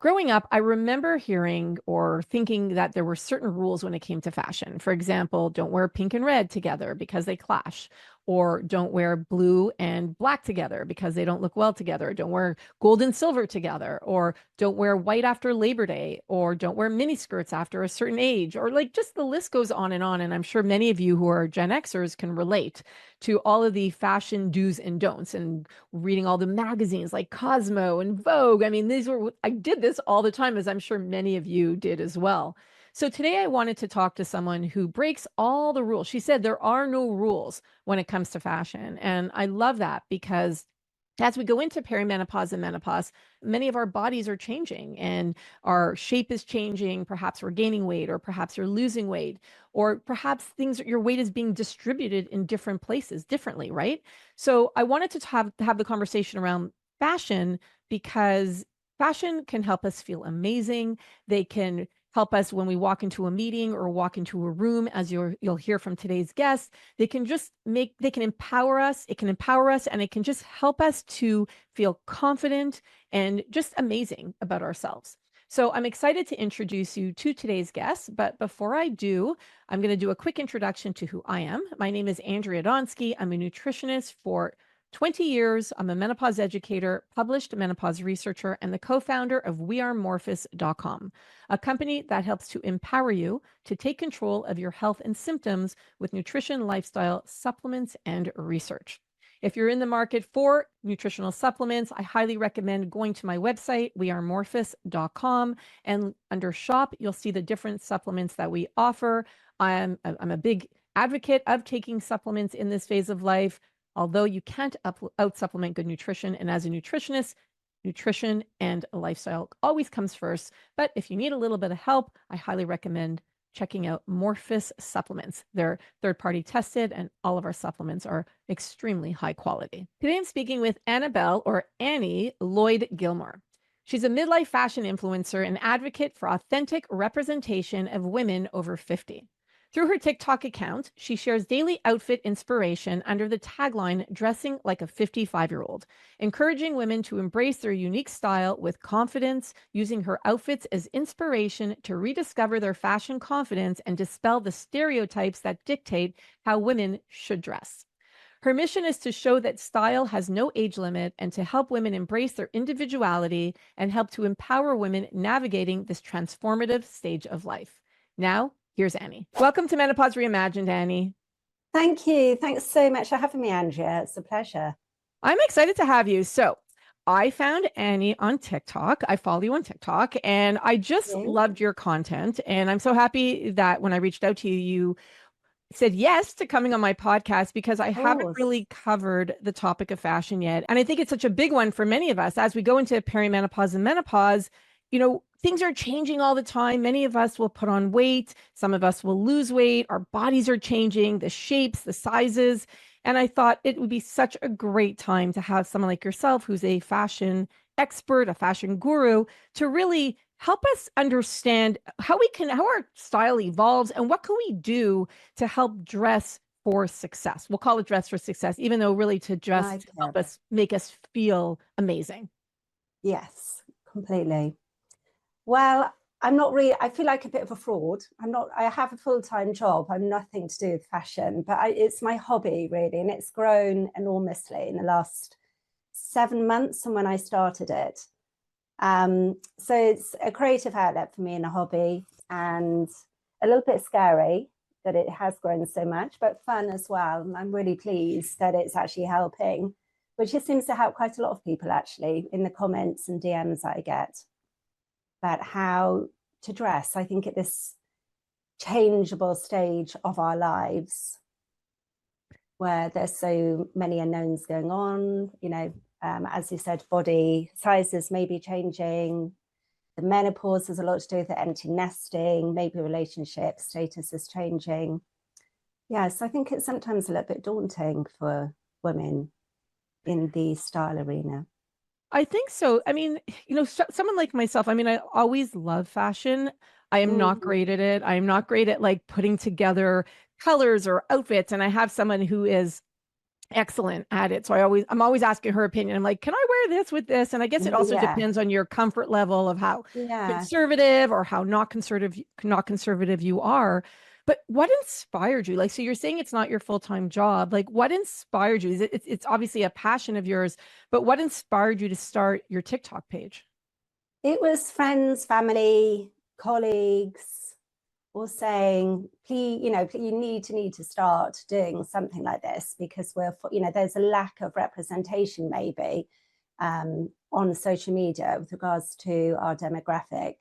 Growing up, I remember hearing or thinking that there were certain rules when it came to fashion. For example, don't wear pink and red together because they clash, or don't wear blue and black together because they don't look well together. Don't wear gold and silver together, or don't wear white after Labor Day, or don't wear mini skirts after a certain age, or like just the list goes on and on. And I'm sure many of you who are Gen Xers can relate to all of the fashion do's and don'ts and reading all the magazines like Cosmo and Vogue. I mean, I did this all the time, as I'm sure many of you did as well. So today I wanted to talk to someone who breaks all the rules. She said there are no rules when it comes to fashion. And I love that because as we go into perimenopause and menopause, many of our bodies are changing and our shape is changing. Perhaps we're gaining weight, or perhaps you're losing weight, or perhaps your weight is being distributed in different places differently, right? So I wanted to have the conversation around fashion because fashion can help us feel amazing. They can help us when we walk into a meeting or walk into a room, as you'll hear from today's guest. They can empower us. It can empower us, and it can just help us to feel confident and just amazing about ourselves. So I'm excited to introduce you to today's guest. But before I do, I'm going to do a quick introduction to who I am. My name is ANDREA DONSKY. I'm a nutritionist for 20 years. I'm a menopause educator, published menopause researcher, and the co-founder of wearemorphus.com, a company that helps to empower you to take control of your health and symptoms with nutrition, lifestyle, supplements, and research. If you're in the market for nutritional supplements, I highly recommend going to my website, wearemorphus.com, and under shop, you'll see the different supplements that we offer. I'm a big advocate of taking supplements in this phase of life, although you can't out-supplement good nutrition. And as a nutritionist, nutrition and lifestyle always comes first. But if you need a little bit of help, I highly recommend checking out Morphus supplements. They're third-party tested, and all of our supplements are extremely high quality. Today I'm speaking with Annabelle, or Annie, Lloyd-Gilmour. She's a midlife fashion influencer and advocate for authentic representation of women over 50. Through her TikTok account, she shares daily outfit inspiration under the tagline, "Dressing like a 55-year-old," encouraging women to embrace their unique style with confidence, using her outfits as inspiration to rediscover their fashion confidence and dispel the stereotypes that dictate how women should dress. Her mission is to show that style has no age limit and to help women embrace their individuality and help to empower women navigating this transformative stage of life. Now, here's Annie. Welcome to Menopause Reimagined, Annie. Thank you. Thanks so much for having me, Andrea. It's a pleasure. I'm excited to have you. So I found Annie on TikTok. I follow you on TikTok, and I just loved your content. And I'm so happy that when I reached out to you, you said yes to coming on my podcast, because I haven't really covered the topic of fashion yet. And I think it's such a big one for many of us as we go into perimenopause and menopause. You know, things are changing all the time. Many of us will put on weight. Some of us will lose weight. Our bodies are changing, the shapes, the sizes. And I thought it would be such a great time to have someone like yourself, who's a fashion expert, a fashion guru, to really help us understand how our style evolves and what can we do to help dress for success. We'll call it dress for success, even though really to just help us, make us feel amazing. Yes, completely. Well, I feel like a bit of a fraud. I have a full-time job. I'm nothing to do with fashion, but it's my hobby really. And it's grown enormously in the last 7 months from when I started it. So it's a creative outlet for me and a hobby, and a little bit scary that it has grown so much, but fun as well. And I'm really pleased that it's actually helping, which it seems to help quite a lot of people actually in the comments and DMs that I get about how to dress. I think at this changeable stage of our lives where there's so many unknowns going on, you know, as you said, body sizes may be changing. The menopause has a lot to do with the empty nesting, maybe relationship status is changing. Yes, I think it's sometimes a little bit daunting for women in the style arena. I think so. I mean, you know, someone like myself, I mean, I always love fashion. I am not great at it. I am not great at like putting together colors or outfits. And I have someone who is excellent at it. So I'm always asking her opinion. I'm like, can I wear this with this. And I guess it also Yeah, depends on your comfort level of how yeah. conservative or how not conservative you are. But what inspired you? Like, so you're saying it's not your full-time job. Like, what inspired you? It's obviously a passion of yours, but what inspired you to start your TikTok page? It was friends, family, colleagues, all saying, please, please, you need to start doing something like this because there's a lack of representation maybe on social media with regards to our demographic.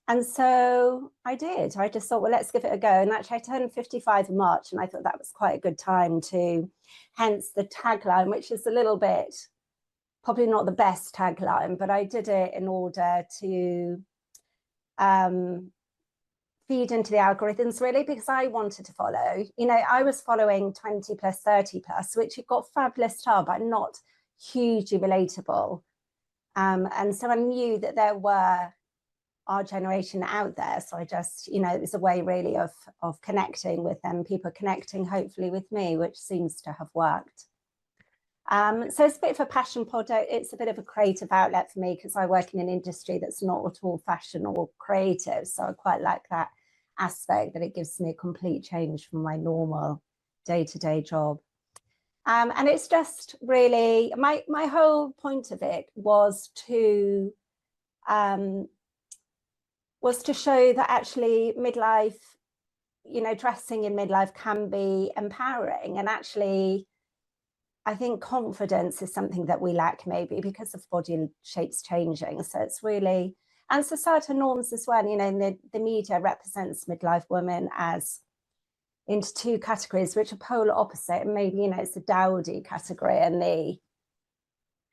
And so I did. I just thought, well, let's give it a go. And actually, I turned 55 in March, and I thought that was quite a good time to, hence the tagline, which is a little bit, probably not the best tagline, but I did it in order to feed into the algorithms really, because I wanted to follow, I was following 20 plus, 30 plus, which it got fabulous style, but not hugely relatable. And so I knew that there were our generation out there. So I just, it was a way really of connecting with them, people connecting hopefully with me, which seems to have worked. So it's a bit of a passion project. It's a bit of a creative outlet for me because I work in an industry that's not at all fashion or creative. So I quite like that aspect, that it gives me a complete change from my normal day-to-day job. And it's just really, my whole point of it was to show that actually midlife, dressing in midlife can be empowering. And actually, I think confidence is something that we lack maybe because of body shapes changing. So it's really, and societal norms as well, the media represents midlife women as into two categories, which are polar opposite. And maybe, it's the dowdy category and the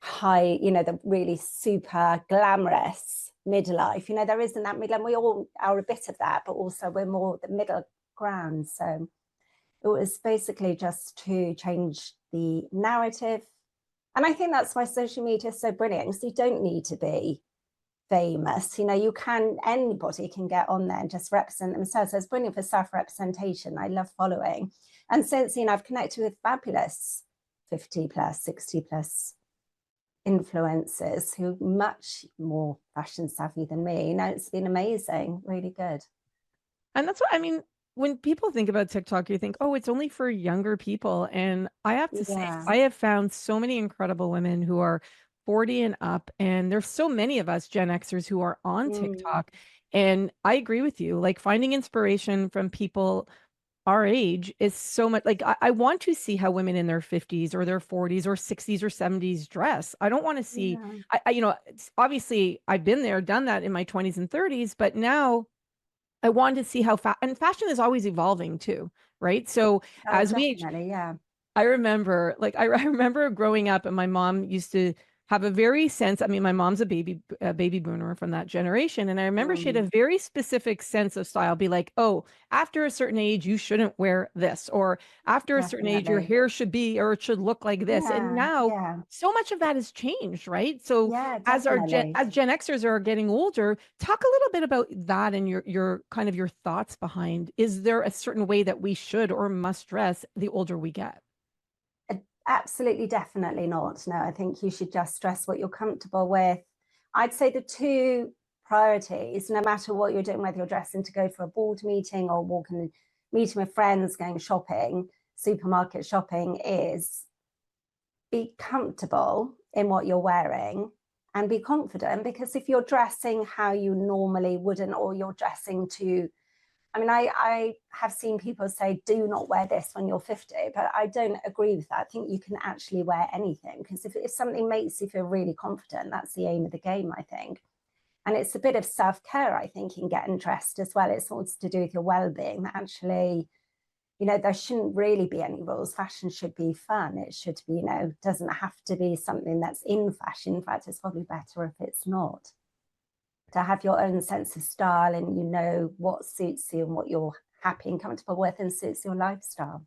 high, the really super glamorous midlife. There isn't that middle, and we all are a bit of that, but also we're more the middle ground. So it was basically just to change the narrative. And I think that's why social media is so brilliant, because you don't need to be famous. Anybody can get on there and just represent themselves. So it's brilliant for self-representation. I love following. And since, I've connected with fabulous 50 plus, 60 plus influencers who are much more fashion savvy than me. It's been amazing, really good. And that's what I mean. When people think about TikTok, you think, oh, it's only for younger people. And I have to say, Yeah. I have found so many incredible women who are 40 and up. And there's so many of us Gen Xers who are on TikTok. And I agree with you. Like finding inspiration from people our age is so much like I want to see how women in their 50s or their 40s or 60s or 70s dress. I don't want to see, Yeah. obviously I've been there, done that in my 20s and 30s, but now I wanted to see how and fashion is always evolving too, right? So Oh, as we age, definitely. Yeah. I remember, like, I remember growing up, and my mom used to have a very sense. I mean, my mom's a baby boomer from that generation, and I remember she had a very specific sense of style. Be like, oh, after a certain age, you shouldn't wear this, or after a certain age, your Definitely. hair should be or it should look like this. And Yeah. now, Yeah. so much of that has changed, right? So Yeah, as our definitely. as Gen Xers are getting older, talk a little bit about that and your kind of your thoughts behind. Is there a certain way that we should or must dress the older we get? Absolutely, definitely not. No, I think you should just stress what you're comfortable with. I'd say the two priorities, no matter what you're doing, whether you're dressing to go for a board meeting or walking, meeting with friends, going shopping, supermarket shopping, is be comfortable in what you're wearing and be confident. Because if you're dressing how you normally wouldn't, or you're dressing to, I have seen people say, do not wear this when you're 50, but I don't agree with that. I think you can actually wear anything, because if something makes you feel really confident, that's the aim of the game, I think. And it's a bit of self-care, I think, in getting dressed as well. It's all to do with your well-being. Actually, there shouldn't really be any rules. Fashion should be fun. It should be, doesn't have to be something that's in fashion. In fact, it's probably better if it's not. To have your own sense of style, and what suits you and what you're happy and comfortable with and suits your lifestyle.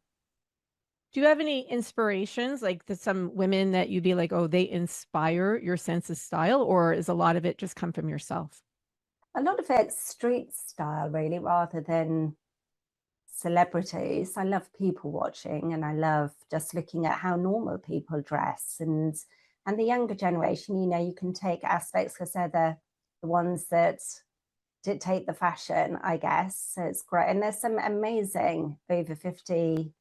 Do you have any inspirations, like some women that you'd be like, oh, they inspire your sense of style, or is a lot of it just come from yourself? A lot of it's street style, really, rather than celebrities. I love people watching, and I love just looking at how normal people dress and And the younger generation, you know, you can take aspects because they're the ones that dictate the fashion, I guess. So it's great. And there's some amazing over 50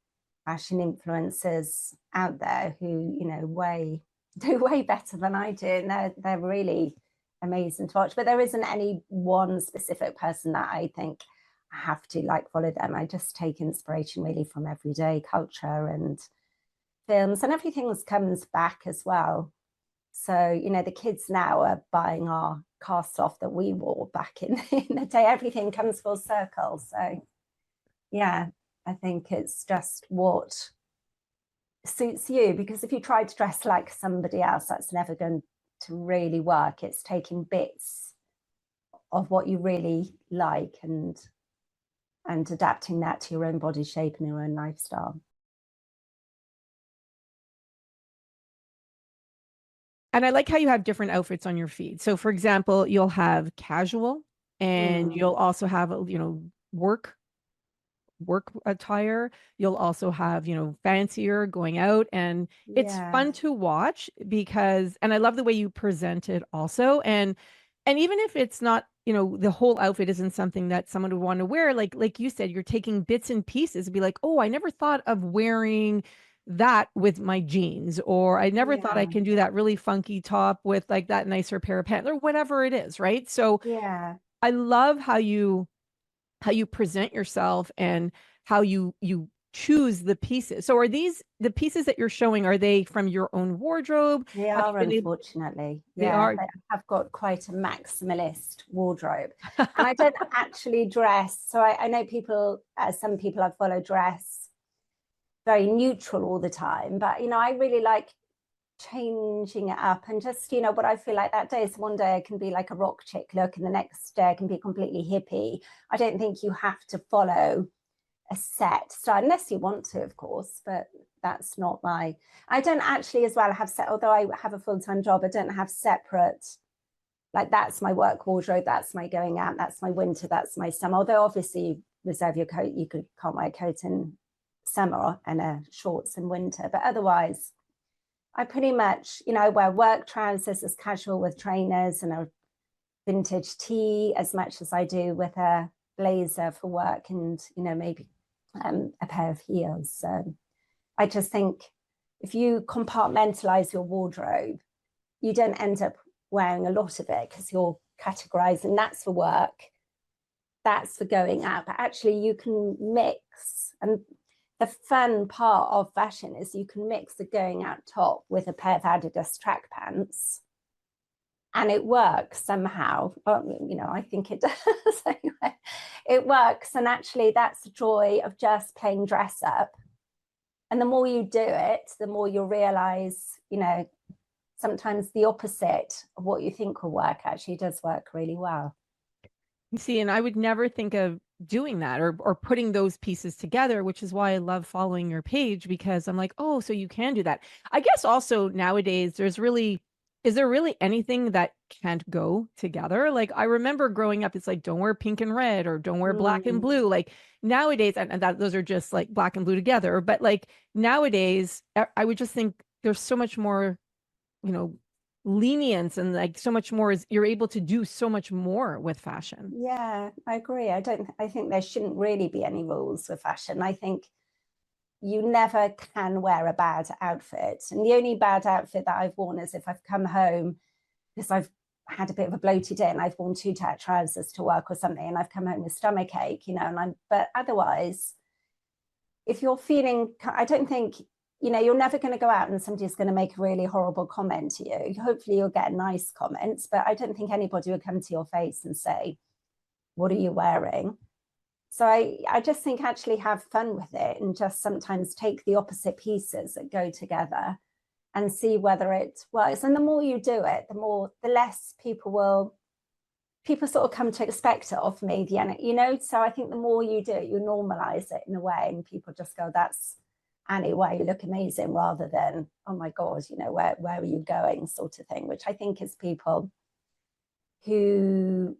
fashion influencers out there who, you know, do way better than I do. And they're really amazing to watch. But there isn't any one specific person that I think I have to like follow them. I just take inspiration really from everyday culture and films, and everything comes back as well. So, you know, the kids now are buying our cast off that we wore back in the day. Everything comes full circle. So, yeah, I think it's just what suits you, because if you try to dress like somebody else, that's never going to really work. It's taking bits of what you really like and adapting that to your own body shape and your own lifestyle. And I like how you have different outfits on your feed. So for example, you'll have casual and you'll also have, you know, work attire. You'll also have, you know, fancier going out, and it's Yeah. fun to watch because, and I love the way you present it also. And even if it's not, you know, the whole outfit isn't something that someone would want to wear, like you said, you're taking bits and pieces and be like, oh, I never thought of wearing that with my jeans, or I never thought I Yeah. can do that really funky top with like that nicer pair of pants or whatever it is, right? So Yeah. I love how you present yourself and how you choose the pieces. So are these the pieces that you're showing, are they from your own wardrobe? They Have you are, been able, unfortunately. they Yeah, are. they have got quite a maximalist wardrobe. And I don't actually dress. So I know people, some people I follow dress very neutral all the time. But, you know, I really like changing it up and just, you know, what I feel like that day. So one day I can be like a rock chick look and the next day I can be completely hippie. I don't think you have to follow a set style unless you want to, of course, but that's not my, I don't actually as well have set, although I have a full-time job, I don't have separate, like that's my work wardrobe, that's my going out, that's my winter, that's my summer. Although obviously you reserve your coat, can't wear a coat in summer and shorts in winter, but otherwise I pretty much, you know, I wear work trousers as casual with trainers and a vintage tee as much as I do with a blazer for work and, you know, maybe a pair of heels. So I just think if you compartmentalize your wardrobe, you don't end up wearing a lot of it because you're categorizing that's for work, that's for going out. But actually, you can mix. And the fun part of fashion is you can mix the going out top with a pair of Adidas track pants. And it works somehow. You know, I think it does. Anyway, it works. And actually, that's the joy of just playing dress up. And the more you do it, the more you'll realize, you know, sometimes the opposite of what you think will work actually does work really well. You see, and I would never think of doing that or putting those pieces together, which is why I love following your page, because I'm like, oh, so you can do that. I guess also nowadays is there really anything that can't go together? Like I remember growing up, it's like don't wear pink and red or don't wear black and blue. Like nowadays, and that those are just like black and blue together. But like nowadays, I would just think there's so much more, you know, lenience and like so much more is you're able to do so much more with fashion. Yeah, I agree. I think there shouldn't really be any rules with fashion. I think you never can wear a bad outfit. And the only bad outfit that I've worn is if I've come home because I've had a bit of a bloated day and I've worn too tight trousers to work or something and I've come home with stomach ache, you know, but otherwise, if you're feeling, I don't think, you know, you're never going to go out and somebody's going to make a really horrible comment to you. Hopefully you'll get nice comments, but I don't think anybody will come to your face and say, what are you wearing? So I just think actually have fun with it and just sometimes take the opposite pieces that go together and see whether it works. And the more you do it, the less people sort of come to expect it of me, you know. So I think the more you do it, you normalize it in a way and people just go, that's Annie, wow, you look amazing, rather than, oh my God, you know, where are you going, sort of thing, which I think is people who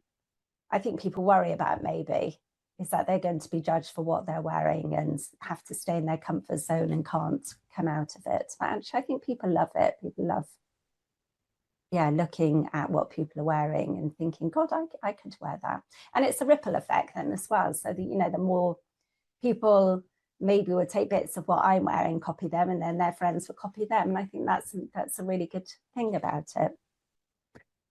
I think people worry about maybe, is that they're going to be judged for what they're wearing and have to stay in their comfort zone and can't come out of it. But actually, I think people love it. People love yeah, looking at what people are wearing and thinking, God, I could wear that. And it's a ripple effect then as well. So the more people maybe would take bits of what I'm wearing, copy them, and then their friends would copy them. And I think that's a really good thing about it.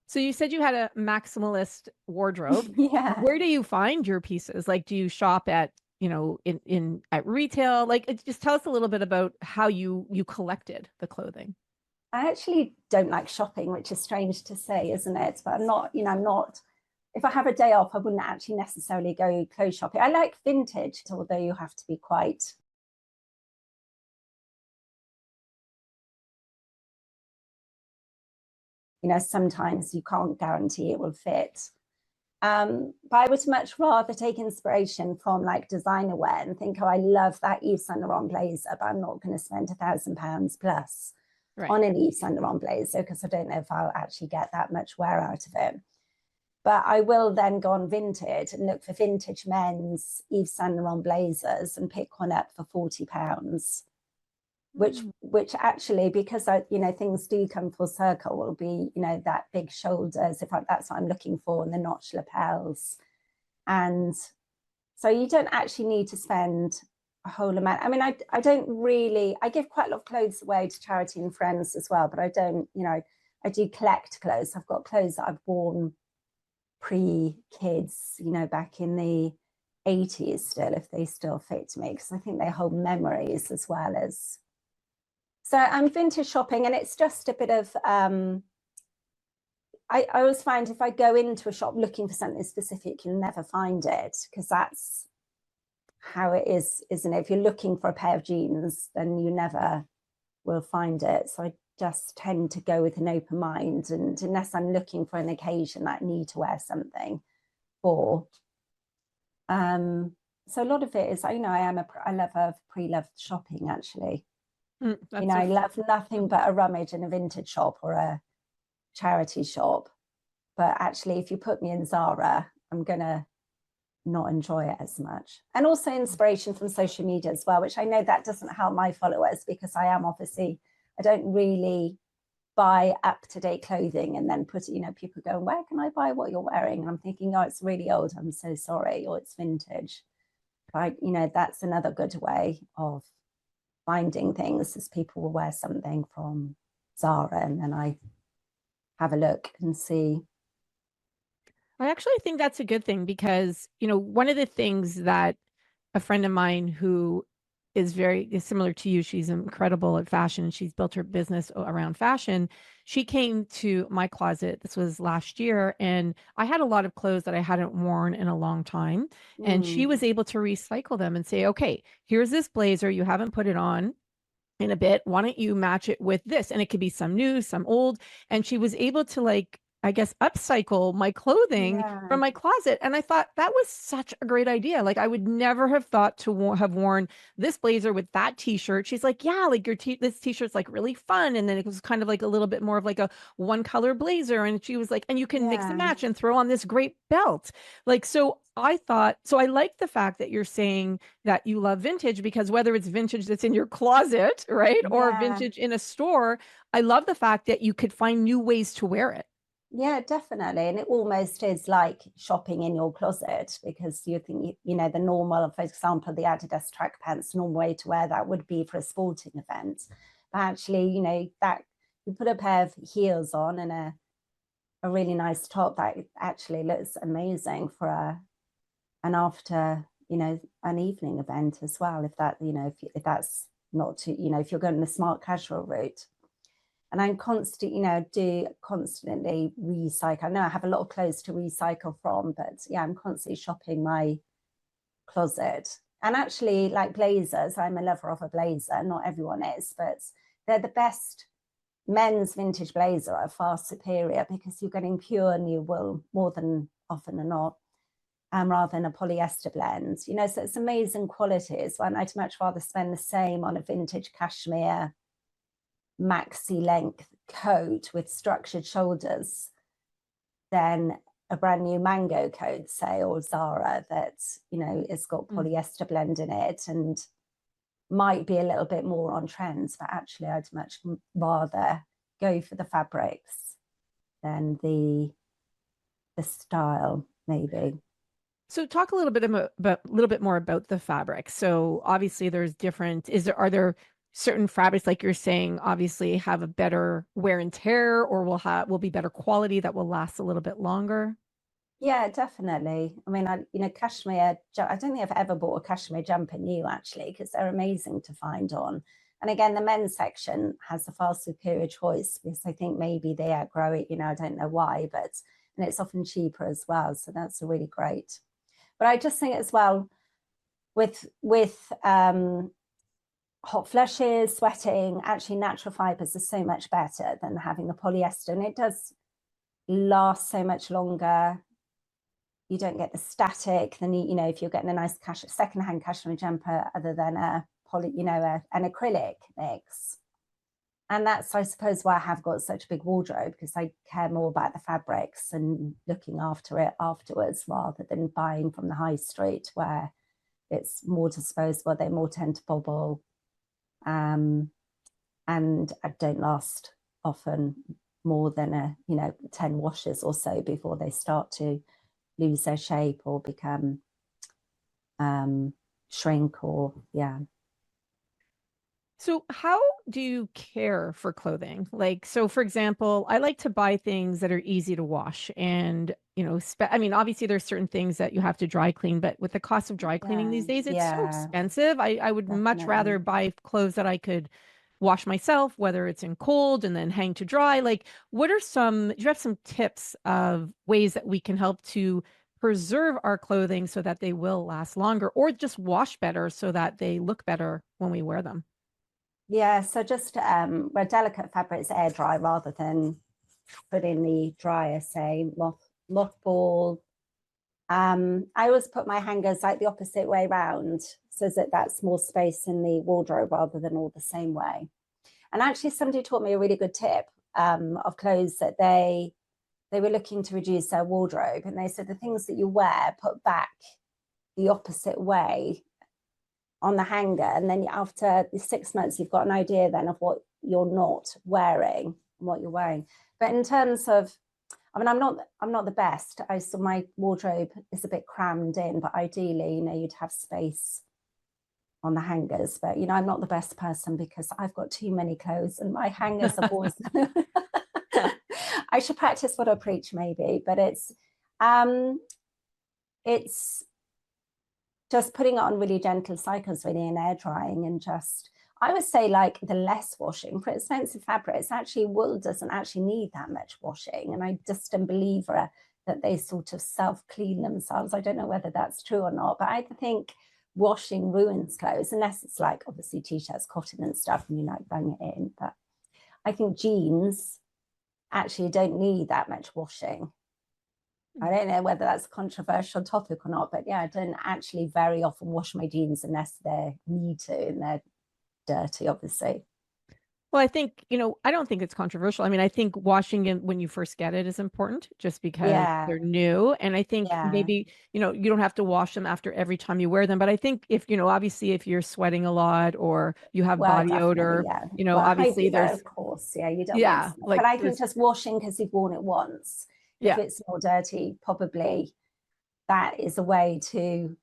So you said you had a maximalist wardrobe. Yeah. Where do you find your pieces? Like, do you shop at, in at retail? Like, just tell us a little bit about how you collected the clothing. I actually don't like shopping, which is strange to say, isn't it? But I'm not, if I have a day off, I wouldn't actually necessarily go clothes shopping. I like vintage, although you have to be quite, sometimes you can't guarantee it will fit. But I would much rather take inspiration from like designer wear and think, oh, I love that Yves Saint Laurent blazer, but I'm not going to spend £1,000 plus on an Yves Saint Laurent blazer because I don't know if I'll actually get that much wear out of it. But I will then go on Vinted and look for vintage men's Yves Saint Laurent blazers and pick one up for £40, which actually, because things do come full circle, will be that big shoulders, if that's what I'm looking for, and the notch lapels. And so you don't actually need to spend a whole amount. I mean, I don't really, I give quite a lot of clothes away to charity and friends as well, but I don't, I do collect clothes. I've got clothes that I've worn pre-kids, back in the 80s still, if they still fit me, because I think they hold memories as well as. So I'm vintage shopping, and it's just a bit of, I always find if I go into a shop looking for something specific, you'll never find it, because that's how it is, isn't it? If you're looking for a pair of jeans, then you never will find it. So I just tend to go with an open mind, and unless I'm looking for an occasion that I need to wear something for. So a lot of it is, I love pre-loved shopping actually. I love nothing but a rummage in a vintage shop or a charity shop. But actually, if you put me in Zara, I'm gonna not enjoy it as much. And also inspiration from social media as well, which I know that doesn't help my followers, because I don't really buy up-to-date clothing and then put it, people go, where can I buy what you're wearing? And I'm thinking, oh, it's really old, I'm so sorry, or it's vintage. But that's another good way of finding things, is people will wear something from Zara and then I have a look and see. I actually think that's a good thing because, one of the things that a friend of mine who is similar to you, she's incredible at fashion. She's built her business around fashion. She came to my closet. This was last year, and I had a lot of clothes that I hadn't worn in a long time. And she was able to recycle them and say, okay, here's this blazer. You haven't put it on in a bit. Why don't you match it with this? And it could be some new, some old. And she was able to, like, I guess, upcycle my clothing from my closet. And I thought that was such a great idea. Like, I would never have thought to have worn this blazer with that t-shirt. She's like, yeah, like this t-shirt's like really fun. And then it was kind of like a little bit more of like a one color blazer. And she was like, and you can mix and match and throw on this great belt. Like, so I like the fact that you're saying that you love vintage, because whether it's vintage that's in your closet, right, or vintage in a store, I love the fact that you could find new ways to wear it. Yeah, definitely. And it almost is like shopping in your closet, because you think, the normal, for example, the Adidas track pants, normal way to wear that would be for a sporting event. But actually, that you put a pair of heels on and a really nice top, that actually looks amazing for an after, an evening event as well. If that, if that's not too, if you're going the smart casual route. And I'm constantly recycle. I know I have a lot of clothes to recycle from, but yeah, I'm constantly shopping my closet. And actually, like blazers, I'm a lover of a blazer. Not everyone is, but they're the best. Men's vintage blazer are far superior, because you're getting pure new wool more than often than not, rather than a polyester blend. So it's amazing qualities. And I'd much rather spend the same on a vintage cashmere maxi length coat with structured shoulders than a brand new mango coat, say, or Zara that it's got polyester blend in it and might be a little bit more on trends, but actually I'd much rather go for the fabrics. than the style, maybe. So talk a little bit about a little bit more about the fabric. So obviously there's different, are there certain fabrics, like you're saying, obviously have a better wear and tear, or will be better quality that will last a little bit longer? Yeah, definitely. I mean, cashmere, I don't think I've ever bought a cashmere jumper new actually, because they're amazing to find on. And again, the men's section has a far superior choice because I think maybe they outgrow it, I don't know why, and it's often cheaper as well. So that's a really great. But I just think as well with hot flushes, sweating, actually natural fibers are so much better than having the polyester, and it does last so much longer. You don't get the static. Then if you're getting a nice secondhand cashmere jumper, other than an acrylic mix, and that's, I suppose, why I have got such a big wardrobe, because I care more about the fabrics and looking after it afterwards, rather than buying from the high street where it's more disposable. They more tend to bobble, and I don't last often more than 10 washes or so before they start to lose their shape or become shrink, or So how do you care for clothing? Like, so for example, I like to buy things that are easy to wash, and, I mean, obviously there's certain things that you have to dry clean, but with the cost of dry cleaning these days, it's so yeah, expensive. I would much rather definitely. buy clothes that I could wash myself, whether it's in cold and then hang to dry. Like, do you have some tips of ways that we can help to preserve our clothing so that they will last longer, or just wash better so that they look better when we wear them? Yeah, so just where delicate fabrics air dry rather than put in the dryer, say mothball. I always put my hangers like the opposite way round, so that that's more space in the wardrobe rather than all the same way. And actually, somebody taught me a really good tip of clothes that they were looking to reduce their wardrobe, and they said the things that you wear, put back the opposite way on the hanger, and then after the 6 months you've got an idea then of what you're not wearing and what you're wearing. But in terms of, I mean, I'm not the best. I saw my wardrobe is a bit crammed in, but ideally, you'd have space on the hangers. But I'm not the best person because I've got too many clothes and my hangers are always I should practice what I preach, maybe. But it's just putting it on really gentle cycles, really, and air drying, and just, I would say, like, the less washing for expensive fabrics. Actually, wool doesn't actually need that much washing, and I just am a believer that they sort of self-clean themselves. I don't know whether that's true or not, but I think washing ruins clothes, unless it's like, obviously, t-shirts, cotton and stuff, and you like bang it in. But I think jeans actually don't need that much washing. I don't know whether that's a controversial topic or not, but yeah, I don't actually very often wash my jeans unless they need to, and they're dirty, obviously. Well, I think, I don't think it's controversial. I mean, I think washing it when you first get it is important just because Yeah, they're new. And I think yeah. maybe, you don't have to wash them after every time you wear them. But I think if, obviously if you're sweating a lot or you have Well, body definitely, odor, yeah. Well, obviously hypo, there's, of course, yeah, you don't want yeah, smoke. But like I think there's, just washing because you've worn it once, if yeah. it's more dirty, probably that is a way to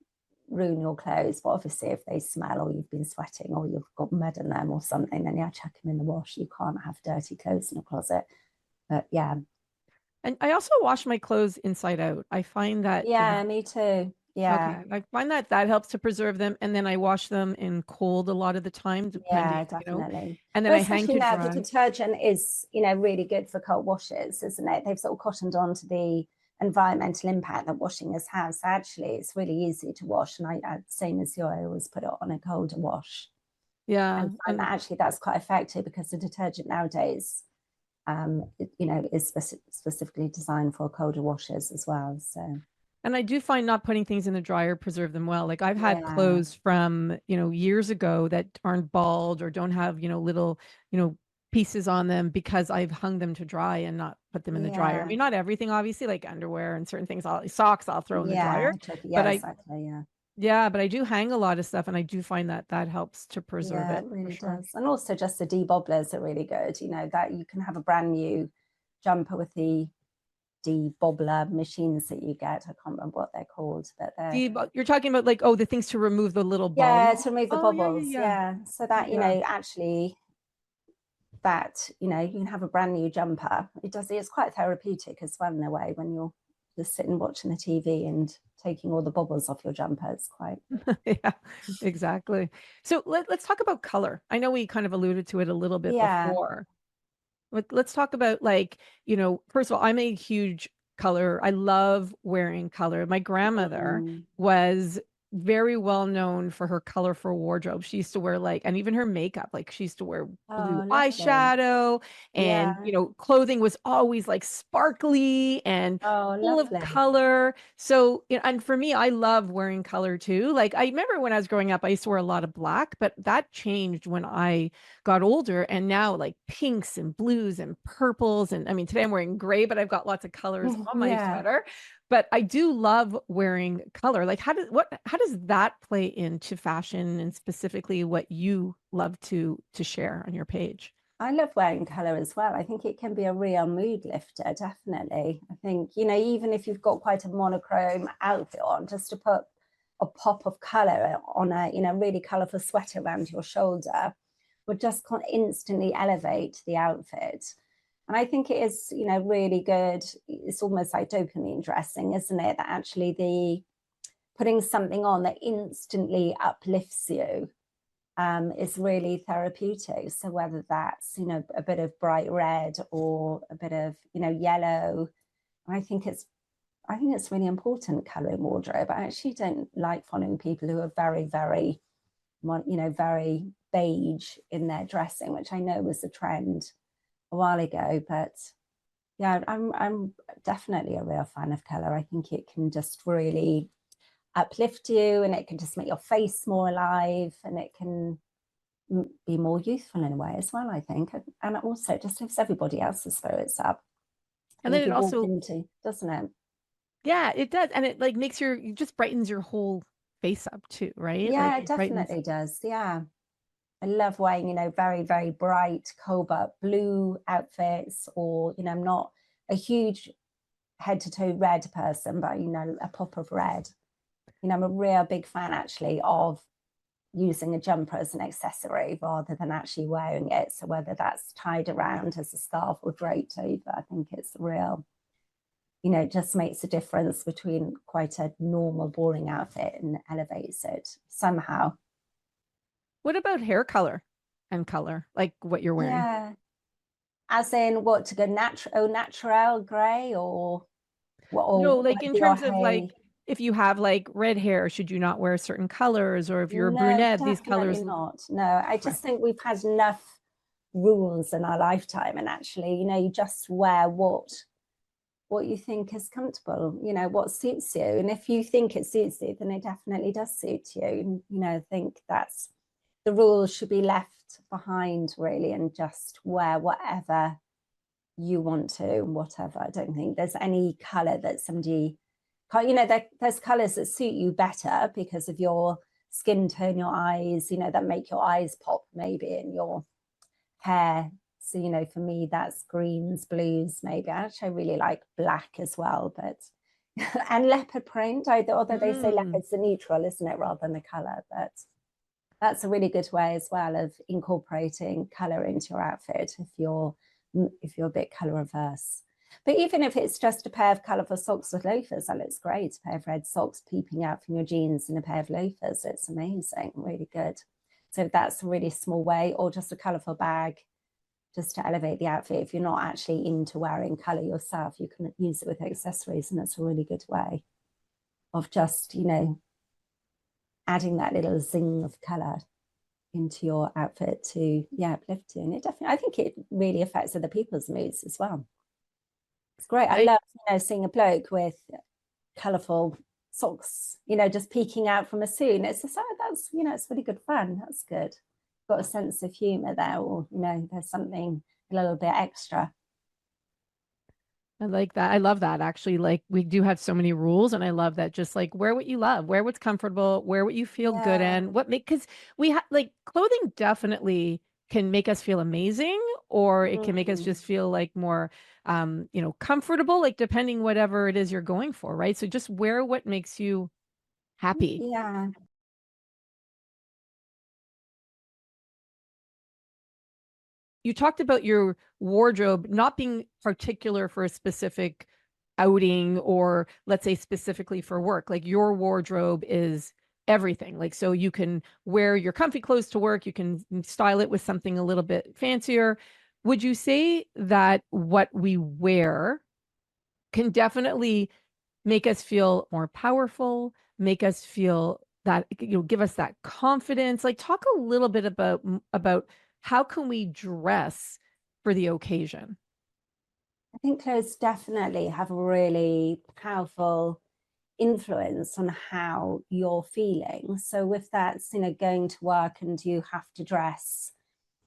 ruin your clothes. But obviously, if they smell or you've been sweating or you've got mud in them or something, then yeah, chuck them in the wash. You can't have dirty clothes in a closet. But yeah, And I also wash my clothes inside out. I find that yeah, me too. Yeah, okay, I find that that helps to preserve them, and then I wash them in cold a lot of the time, depending, yeah, definitely. and then But I hang especially to now, the dry. detergent is, really good for cold washes, isn't it? They've sort of cottoned on to the environmental impact that washing has. So actually, it's really easy to wash. And same as you, I always put it on a colder wash, Yeah, and find and that actually that's quite effective, because the detergent nowadays, is specifically designed for colder washes as well. So I do find not putting things in the dryer preserve them well. Like I've had yeah, clothes from, years ago that aren't balled or don't have, little, pieces on them because I've hung them to dry and not put them in the dryer. I yeah, mean, not everything, obviously, like underwear and certain things, socks I'll throw in the dryer. yeah, But yeah, exactly, yeah. yeah, but I do hang a lot of stuff, and I do find that that helps to preserve Yeah, it it for really sure. does. And also just the debobblers are really good, that you can have a brand new jumper with the de-bobbler machines that you get. I can't remember what they're called, but they're, You're talking about like, oh, the things to remove the little yeah, balls. to remove the Oh, yeah, bubbles. yeah, Yeah. So that, yeah. Yeah. actually that, you can have a brand new jumper. It's quite therapeutic as well in a way when you're just sitting watching the TV and taking all the bubbles off your jumper. It's quite. Yeah, exactly. So let's talk about color. I know we kind of alluded to it a little bit Yeah. before. Let's talk about like, first of all, I'm a huge color. I love wearing color. My grandmother Mm. was very well known for her colorful wardrobe. She used to wear like, and even her makeup, like she used to wear blue Oh, lovely. eyeshadow and, Yeah. clothing was always like sparkly and Oh, full of lovely. color. So, and for me, I love wearing color too. Like I remember when I was growing up, I used to wear a lot of black, but that changed when I got older and now like pinks and blues and purples. And I mean, today I'm wearing gray, but I've got lots of colors on my Yeah. sweater. But I do love wearing color. Like how does that play into fashion and specifically what you love to share on your page? I love wearing colour as well. I think it can be a real mood lifter, definitely. I think, even if you've got quite a monochrome outfit on, just to put a pop of colour on a, really colourful sweater around your shoulder would just instantly elevate the outfit. And I think it is, really good. It's almost like dopamine dressing, isn't it? That actually putting something on that instantly uplifts you is really therapeutic. So whether that's, a bit of bright red or a bit of, yellow, I think it's really important, colour in wardrobe. I actually don't like following people who are very, very, very beige in their dressing, which I know was a trend a while ago. But yeah, I'm definitely a real fan of colour. I think it can just really uplift you and it can just make your face more alive and it can be more youthful in a way as well, I think. And also it just lifts everybody else's spirits up. I And then think it you walk also, into, doesn't it? yeah, it does. And it like it just brightens your whole face up too, right? Like Yeah, it it brightens. definitely does. Yeah. I love wearing, very, very bright cobalt blue outfits, or, I'm not a huge head to toe red person, but, a pop of red. I'm a real big fan actually of using a jumper as an accessory rather than actually wearing it. So whether that's tied around as a scarf or draped over, I think it's real, it just makes a difference between quite a normal, boring outfit and elevates it somehow. What about hair color and color, like what you're wearing? Yeah. As in what, to go natural gray, or what, No, or like like in your terms of hay? like if you have like red hair, should you not wear certain colors? Or if you're a No, brunette, these definitely colors. not. No, I Okay. just think we've had enough rules in our lifetime, and actually, you just wear what you think is comfortable, what suits you. And if you think it suits you, then it definitely does suit you. And, I think that's the rules should be left behind really, and just wear whatever you want to, whatever. I don't think there's any color that somebody can't, there's colors that suit you better because of your skin tone, your eyes, that make your eyes pop maybe, in your hair. So, for me, that's greens, blues, maybe. Actually, I really like black as well, but and leopard print, although they say Mm. leopard's a neutral, isn't it, rather than a color. But that's a really good way as well of incorporating color into your outfit if you're a bit color averse. But even if it's just a pair of colorful socks with loafers, that looks great. A pair of red socks peeping out from your jeans and a pair of loafers, it's amazing, really good. So that's a really small way, or just a colorful bag just to elevate the outfit. If you're not actually into wearing color yourself, you can use it with accessories, and that's a really good way of just, adding that little zing of color into your outfit to, uplift you. And it definitely, I think it really affects other people's moods as well. It's great. I I love, seeing a bloke with colorful socks, just peeking out from a suit. And it's just, that's, it's really good fun. That's good. Got a sense of humor there, or, there's something a little bit extra. I like that. I love that actually. Like we do have so many rules and I love that. Just like wear what you love, wear what's comfortable, wear what you feel good Yeah. in. What make Because we have like clothing definitely can make us feel amazing, or it can make us just feel like more, comfortable, like depending whatever it is you're going for, right? So just wear what makes you happy. Yeah. You talked about your wardrobe not being particular for a specific outing, or let's say specifically for work. Like your wardrobe is everything. Like, so you can wear your comfy clothes to work, you can style it with something a little bit fancier. Would you say that what we wear can definitely make us feel more powerful, make us feel that, give us that confidence? Like, talk a little bit about how can we dress for the occasion? I think clothes definitely have a really powerful influence on how you're feeling. So with that, going to work and you have to dress,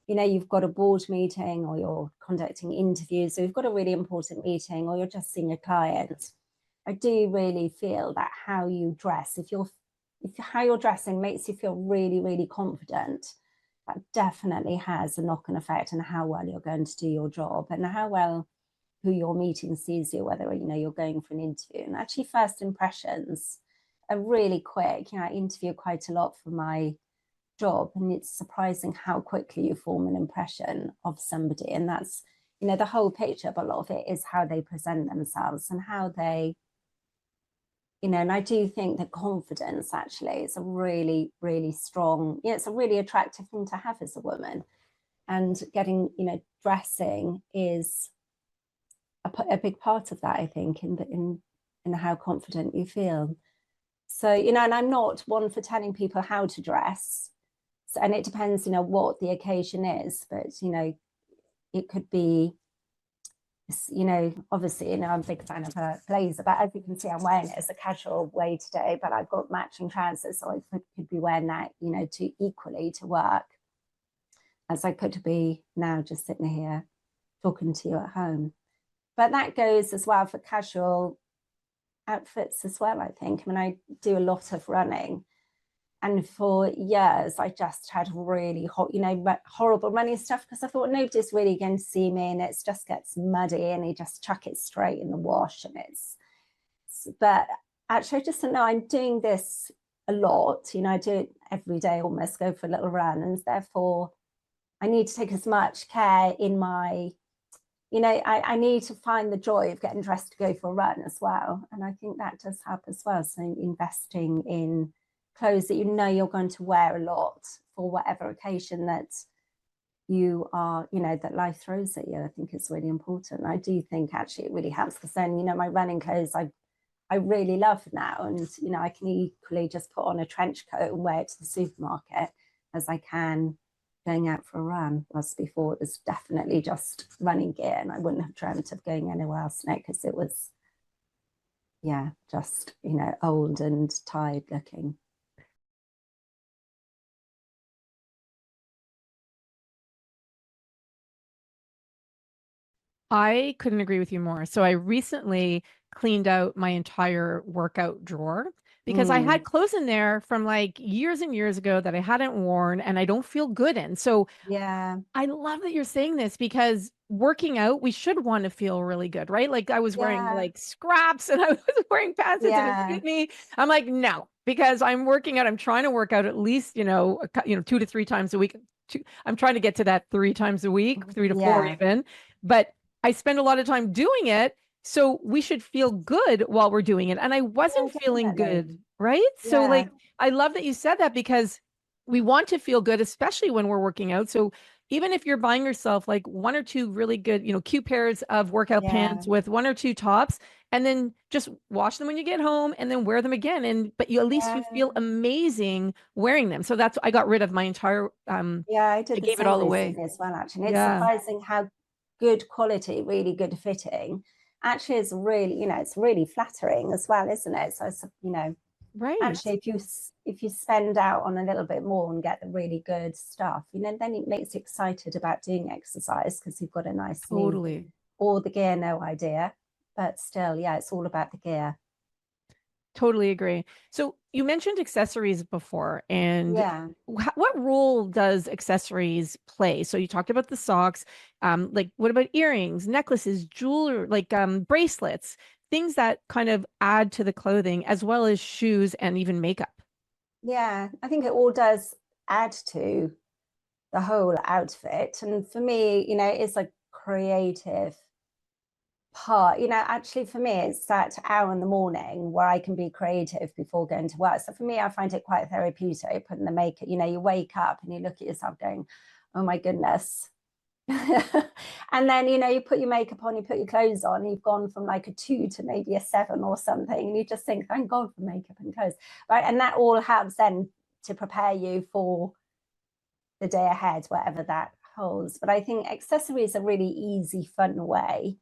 you've got a board meeting or you're conducting interviews, so you've got a really important meeting or you're just seeing a client. I do really feel that how you dress, if how you're dressing makes you feel really, really confident, that definitely has a knock-on effect on how well you're going to do your job and how well who your meeting sees you, whether you're going for an interview. And actually first impressions are really quick. I interview quite a lot for my job, and it's surprising how quickly you form an impression of somebody. And that's the whole picture, but a lot of it is how they present themselves and how they, and I do think that confidence actually is a really, really strong, it's a really attractive thing to have as a woman. And getting, dressing is a big part of that, I think, in how confident you feel. So, and I'm not one for telling people how to dress. So, and it depends, what the occasion is, but, it could be, obviously, I'm a big fan of a blazer, but as you can see, I'm wearing it as a casual way today, but I've got matching trousers, so I could be wearing that, to equally to work, as I could be now just sitting here talking to you at home. But that goes as well for casual outfits as well, I think. I mean, I do a lot of running. And for years, I just had really hot, horrible running stuff, because I thought nobody's really going to see me and it just gets muddy and you just chuck it straight in the wash. And but actually, I just know I'm doing this a lot. I do it every day, almost go for a little run. And therefore, I need to take as much care in my, I need to find the joy of getting dressed to go for a run as well. And I think that does help as well. So investing in clothes that you're going to wear a lot for whatever occasion that you are, that life throws at you, I think is really important. I do think actually it really helps, because then, my running clothes I really love now. And, I can equally just put on a trench coat and wear it to the supermarket as I can going out for a run. Whilst before it was definitely just running gear, and I wouldn't have dreamt of going anywhere else now, because it was, just, old and tired looking. I couldn't agree with you more. So I recently cleaned out my entire workout drawer because I had clothes in there from like years and years ago that I hadn't worn and I don't feel good in. So Yeah. I love that you're saying this, because working out, we should want to feel really good, right? Like I was wearing Yeah. like scraps and I was wearing pants that didn't Yeah. fit me. I'm like, no, because I'm working out. I'm trying to work out at least, 2 to 3 times a week. I'm trying to get to that 3 times a week, 3 to 4 Yeah. even. But I spend a lot of time doing it. So we should feel good while we're doing it. And I wasn't feeling Definitely. good, right? So Yeah. like, I love that you said that, because we want to feel good, especially when we're working out. So even if you're buying yourself like one or two really good, cute pairs of workout Yeah. pants with one or two tops, and then just wash them when you get home and then wear them again. But at least you Yeah. feel amazing wearing them. So I got rid of my entire, Yeah, I I did the gave it same all away. recently as well, actually. It's Yeah. surprising how good quality, really good fitting, actually is really, it's really flattering as well, isn't it? So, Right. actually, if you spend out on a little bit more and get the really good stuff, then it makes you excited about doing exercise, because you've got a nice new, Totally. or the gear, no idea, but still, yeah, it's all about the gear. Totally agree. So you mentioned accessories before, and Yeah. what role does accessories play? So you talked about the socks, like what about earrings, necklaces, jewelry, like bracelets, things that kind of add to the clothing, as well as shoes and even makeup. Yeah, I think it all does add to the whole outfit. And for me, it's a creative part. Actually for me, it's that hour in the morning where I can be creative before going to work. So for me, I find it quite therapeutic putting the makeup, you wake up and you look at yourself going, oh my goodness. And then, you put your makeup on, you put your clothes on, you've gone from like a 2 to maybe a 7 or something. And you just think, thank God for makeup and clothes. Right. And that all helps then to prepare you for the day ahead, whatever that holds. But I think accessories are really easy, fun way.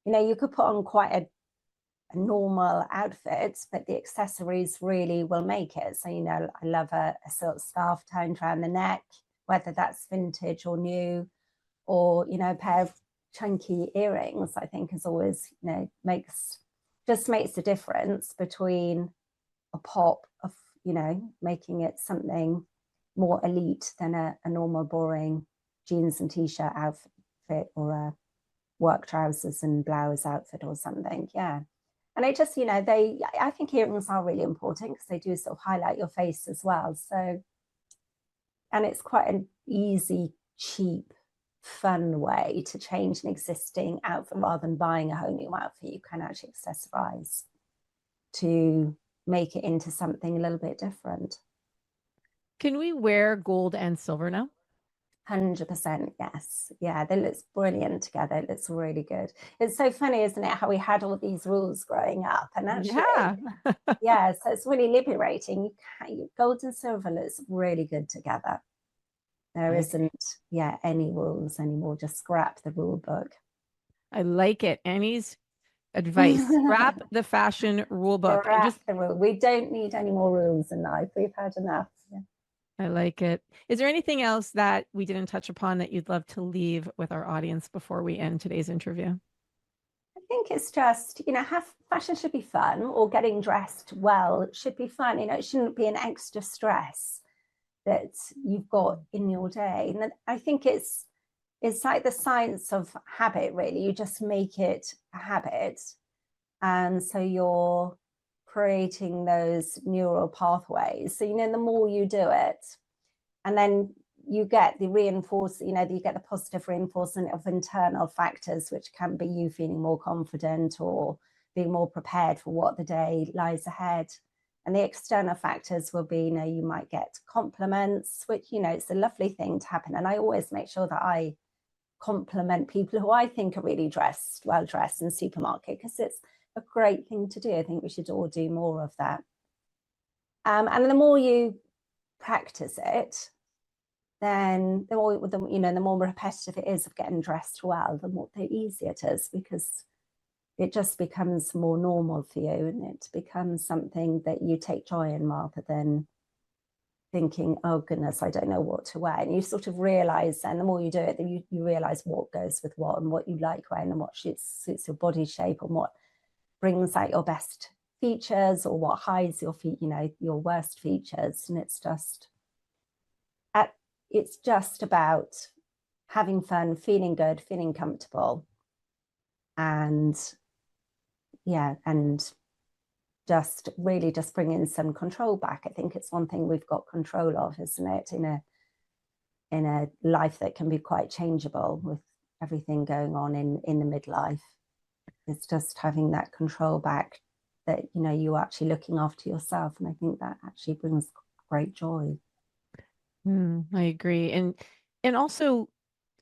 You could put on quite a normal outfit, but the accessories really will make it. So, I love a silk scarf tied around the neck, whether that's vintage or new, or, a pair of chunky earrings, I think is always, makes a difference between a pop of, making it something more elite than a normal boring jeans and t-shirt outfit, or a work trousers and blouse outfit or something. Yeah. And I just, I think earrings are really important because they do sort of highlight your face as well. So, and it's quite an easy, cheap, fun way to change an existing outfit rather than buying a whole new outfit. You can actually accessorize to make it into something a little bit different. Can we wear gold and silver now? 100% yes. Yeah, they look brilliant together. It looks really good. It's so funny, isn't it, how we had all these rules growing up, and actually, Yeah. yeah, so it's really liberating. Gold and silver looks really good together. There isn't, yeah, any rules anymore. Just scrap the rule book. I like it. Annie's advice: scrap the fashion rule book. And Scrap just, the rule. We don't need any more rules in life. We've had enough. Yeah. I like it. Is there anything else that we didn't touch upon that you'd love to leave with our audience before we end today's interview? I think it's just, fashion should be fun, or getting dressed well should be fun. It shouldn't be an extra stress that you've got in your day. And I think it's like the science of habit, really. You just make it a habit. And so you're creating those neural pathways. So, the more you do it, and then you get the you get the positive reinforcement of internal factors, which can be you feeling more confident or being more prepared for what the day lies ahead. And the external factors will be, you might get compliments, which, it's a lovely thing to happen. And I always make sure that I compliment people who I think are really well dressed in the supermarket, because it's a great thing to do. I think we should all do more of that. And the more you practice it, then the more repetitive it is of getting dressed well, the easier it is, because it just becomes more normal for you, and it becomes something that you take joy in, rather than thinking, oh goodness, I don't know what to wear. And you sort of realize, and the more you do it, then you realize what goes with what, and what you like wearing, and what suits your body shape, and what brings out your best features, or what hides your worst features. And it's just about having fun, feeling good, feeling comfortable, and yeah, and just really just bringing some control back. I think it's one thing we've got control of, isn't it, in a life that can be quite changeable, with everything going on in the midlife. It's just having that control back, that you're actually looking after yourself, and I think that actually brings great joy. I agree. And also,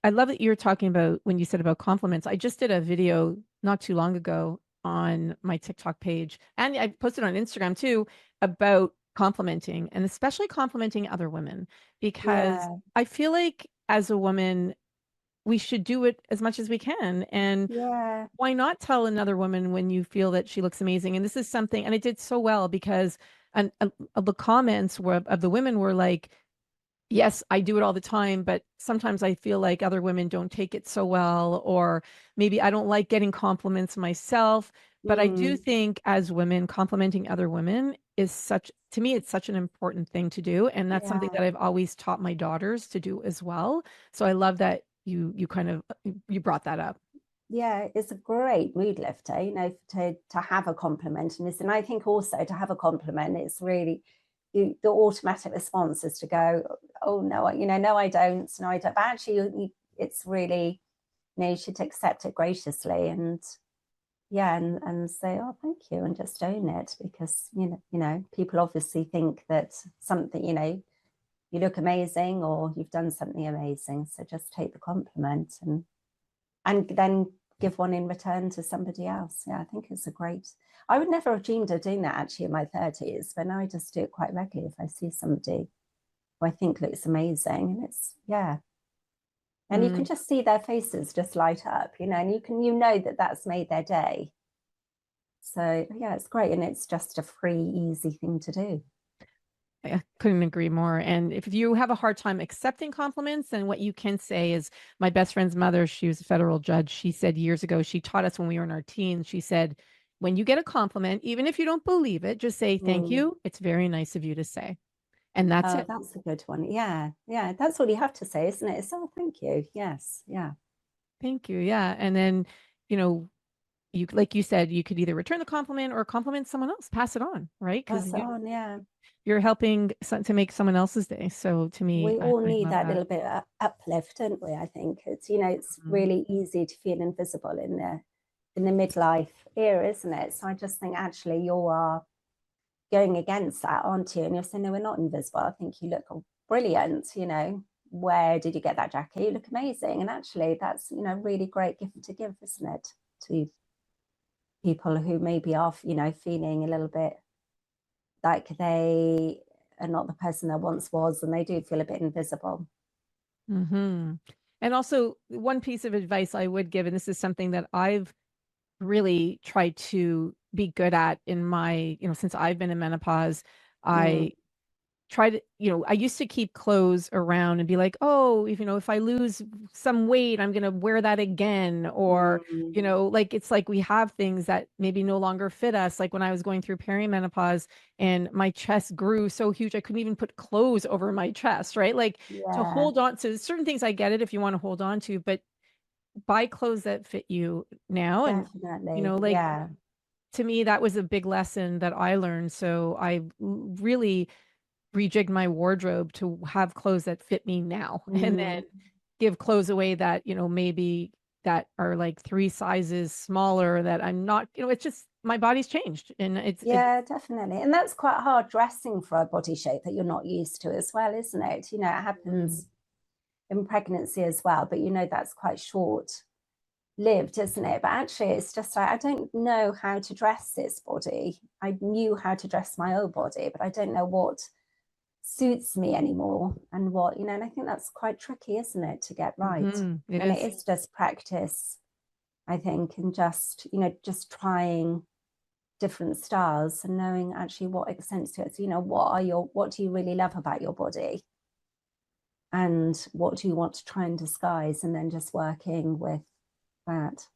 I love that you're talking about when you said about compliments. I just did a video not too long ago on my TikTok page, and I posted on Instagram too, about complimenting, and especially complimenting other women, because Yeah. I feel like as a woman, we should do it as much as we can. And Yeah. why not tell another woman when you feel that she looks amazing? And this is something, and it did so well because the comments were of the women were like, Yes, I do it all the time, but sometimes I feel like other women don't take it so well, or maybe I don't like getting compliments myself. But I do Mm, think as women, complimenting other women is such, to me, it's such an important thing to do. And that's something yeah. that I've always taught my daughters to do as well. So I love that you kind of you brought that up. Yeah, it's a great mood lifter, to have a compliment. And I think also to have a compliment, it's really the automatic response is to go, oh no, no, I don't, no, I don't. But actually, it's really, you should accept it graciously and yeah, and say, oh, thank you, and just own it because people obviously think that something, you look amazing or you've done something amazing. So just take the compliment and then give one in return to somebody else. Yeah, I think it's a great. I would never have dreamed of doing that actually in my 30s, but now I just do it quite regularly if I see somebody who I think looks amazing. And it's, yeah. And you can Mm. just see their faces just light up, and you know that that's made their day. So yeah, it's great. And it's just a free, easy thing to do. I couldn't agree more. And if you have a hard time accepting compliments, then what you can say is my best friend's mother, she was a federal judge. She said years ago, she taught us when we were in our teens, she said, when you get a compliment, even if you don't believe it, just say thank Mm. you. It's very nice of you to say. And that's Oh, it. that's a good one. Yeah, yeah. That's all you have to say, isn't it? It's, oh, thank you. Yes, yeah. Thank you. Yeah. And then, you know, you like you said, you could either return the compliment or compliment someone else, pass it on, right? Because Pass it on. Yeah. you're helping to make someone else's day. So to me, We I all need love that that. little bit of uplift, don't we? I think it's Mhm. really easy to feel invisible in the midlife era, isn't it? So I just think actually you are going against that, aren't you? And you're saying, no, we're not invisible. I think you look brilliant. Where did you get that jacket? You look amazing. And actually, that's a really great gift to give, isn't it? To people who maybe are feeling a little bit like they are not the person they once was, and they do feel a bit invisible. Hmm. And also, one piece of advice I would give, and this is something that I've really tried to be good at in my, since I've been in menopause, Mm, I try to, I used to keep clothes around and be like, oh, if I lose some weight, I'm going to wear that again. Or, mm, like it's like we have things that maybe no longer fit us. Like when I was going through perimenopause and my chest grew so huge, I couldn't even put clothes over my chest, right? Like to yeah, hold on to certain things, I get it if you want to hold on to, but buy clothes that fit you now. And, definitely. like Yeah. to me, that was a big lesson that I learned. So I really rejigged my wardrobe to have clothes that fit me now and then Mm, give clothes away that, maybe that are like three sizes smaller that I'm not, it's just my body's changed and yeah, definitely. And that's quite hard dressing for a body shape that you're not used to as well, isn't it? It mm, happens in pregnancy as well, but that's quite short lived, isn't it? But actually, it's just like, I don't know how to dress this body. I knew how to dress my old body, but I don't know what suits me anymore and what, and I think that's quite tricky, isn't it, to get right? it And it is. is just practice, I think, and just trying different styles and knowing actually what makes sense to it. So, what do you really love about your body? And what do you want to try and disguise? And then just working with that.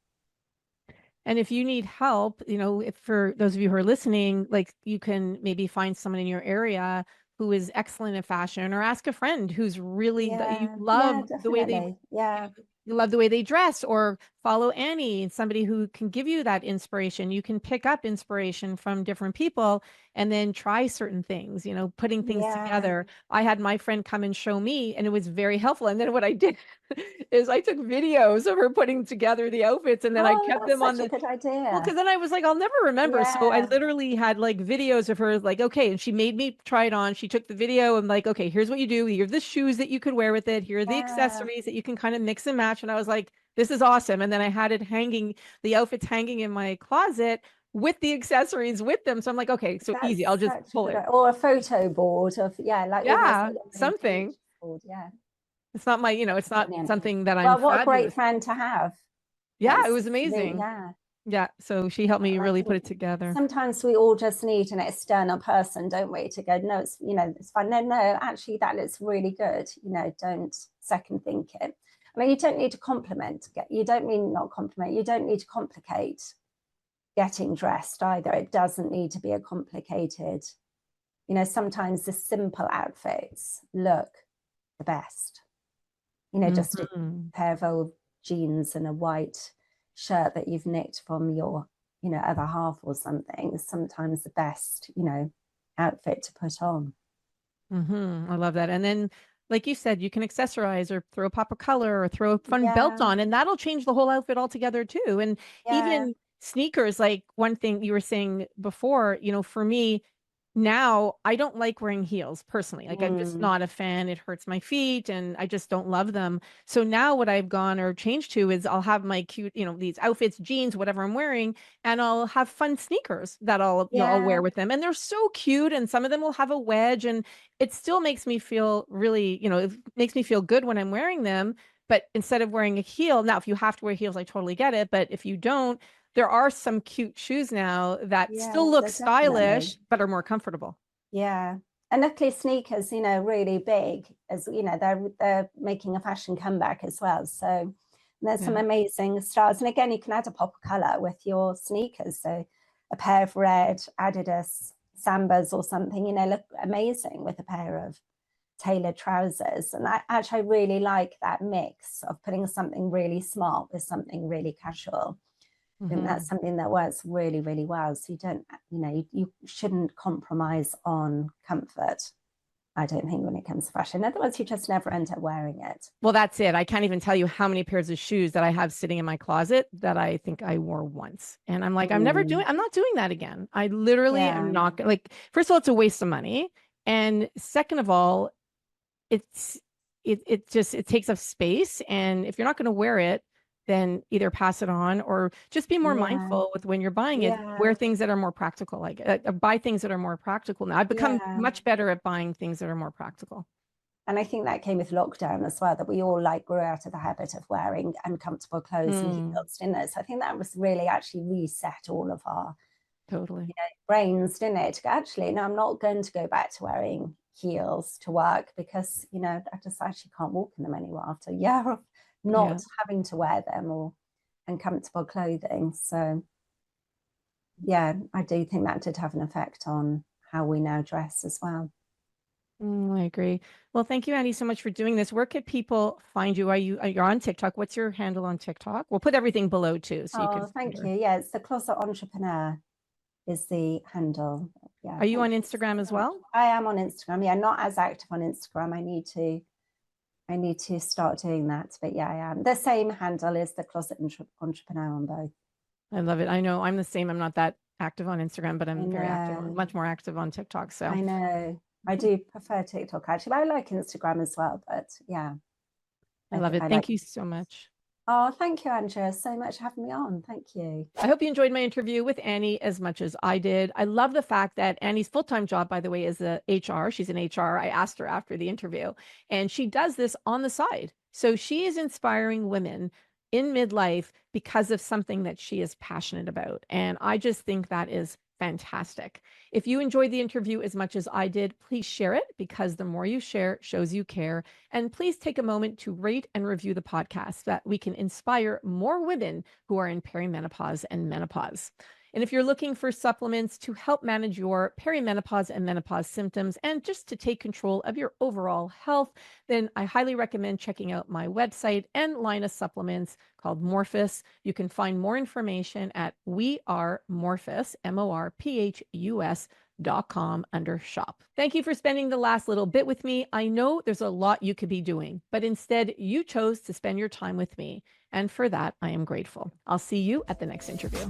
And if you need help, if for those of you who are listening, like you can maybe find someone in your area who is excellent at fashion or ask a friend who's really that you Yeah, yeah, love the way they definitely. Yeah, you love the way they dress, or follow Annie, somebody who can give you that inspiration. You can pick up inspiration from different people and then try certain things, putting things yeah. together. I had my friend come and show me, and it was very helpful. And then what I did is I took videos of her putting together the outfits and then I Oh, kept that's them on such a the good well, idea. because then I was like, I'll never remember. So I Yeah, literally had like videos of her, like, okay, and she made me try it on. She took the video and like, okay, here's what you do. Here are the shoes that you could wear with it. Here are the yeah. accessories that you can kind of mix and match. And I was like, this is awesome. And then I had it hanging, the outfits hanging in my closet with the accessories with them. So I'm like, okay, so easy. I'll That's just such a pull good it. idea. Or a photo board of, yeah, like almost Yeah, like a mini something. Pinterest board. Yeah, It's not my, it's not brilliant. something that I'm Well, what a great fabulous. friend to have. Yeah, it That's was amazing. yeah. Yeah. So she helped me And I really put think it together. sometimes we all just need an external person, don't we, to go, no, it's, it's fine. No, actually that looks really good. Don't second think it. I mean, you don't need to compliment. You don't mean not compliment. You don't need to complicate getting dressed either. It doesn't need to be a complicated, sometimes the simple outfits look the best. Just a pair of old jeans and a white shirt that you've nicked from your, other half or something is sometimes the best, outfit to put on. I love that. And then, like you said, you can accessorize or throw a pop of color or throw a fun belt Yeah, on, and that'll change the whole outfit altogether too. And yeah. even sneakers, like one thing you were saying before, for me, now I don't like wearing heels personally. Like I'm just not a fan. It hurts my feet and I just don't love them. So now what I've gone or changed to is I'll have my cute, these outfits, jeans, whatever I'm wearing, and I'll have fun sneakers that I'll wear Yeah, with them. And they're so cute. And some of them will have a wedge and it still makes me feel really, it makes me feel good when I'm wearing them. But instead of wearing a heel, now if you have to wear heels, I totally get it. But if you don't, there are some cute shoes now that still yeah, look they're definitely. stylish, but are more comfortable. Yeah. And luckily sneakers, really big, as they're making a fashion comeback as well. So there's some Yeah. amazing styles. And again, you can add a pop of color with your sneakers. So a pair of red Adidas Sambas or something, look amazing with a pair of tailored trousers. And I really like that mix of putting something really smart with something really casual. I think that's something that works really, really well. So you don't, you shouldn't compromise on comfort, I don't think, when it comes to fashion. Otherwise, you just never end up wearing it. Well, that's it. I can't even tell you how many pairs of shoes that I have sitting in my closet that I think I wore once. And I'm like, I'm not doing that again. I literally am Yeah, not like, first of all, it's a waste of money. And second of all, it's it takes up space. And if you're not going to wear it, then either pass it on or just be more yeah, mindful with when you're buying it. Wear yeah, things that are more practical, like buy things that are more practical. Now I've become yeah. much better at buying things that are more practical. And I think that came with lockdown as well, that we all grew out of the habit of wearing uncomfortable clothes and Mm, heels, didn't it? So I think that was really actually reset all of our totally. brains, didn't it? Actually, no, I'm not going to go back to wearing heels to work because, I just actually can't walk in them anymore after a year of Yeah. not having to wear them or uncomfortable clothing. So, yeah, I do think that did have an effect on how we now dress as well. I agree. Well, thank you, Andy, so much for doing this. Where could people find you? You're on TikTok. What's your handle on TikTok? We'll put everything below too, so you could Oh, find thank her. you. Yeah, it's the Closet Entrepreneur is the handle. Yeah, Are you thank on you Instagram as so much. well? I am on Instagram. Yeah, not as active on Instagram. I need to start doing that. But yeah, I am. The same handle is the Closet Entrepreneur on both. I love it. I know I'm the same. I'm not that active on Instagram, but I I'm very active, know. much more active on TikTok. So I know. I do prefer TikTok actually. I like Instagram as well, but yeah, I love it. I like. Thank you so much. Oh, thank you, Andrea, so much for having me on. Thank you. I hope you enjoyed my interview with Annie as much as I did. I love the fact that Annie's full-time job, by the way, is a HR. She's an HR. I asked her after the interview, and she does this on the side. So she is inspiring women in midlife because of something that she is passionate about. And I just think that is fantastic. If you enjoyed the interview as much as I did, please share it because the more you share shows you care. And please take a moment to rate and review the podcast so that we can inspire more women who are in perimenopause and menopause. And if you're looking for supplements to help manage your perimenopause and menopause symptoms and just to take control of your overall health, then I highly recommend checking out my website and line of supplements called Morphus. You can find more information at wearemorphus, morphus.com under shop. Thank you for spending the last little bit with me. I know there's a lot you could be doing, but instead you chose to spend your time with me. And for that, I am grateful. I'll see you at the next interview.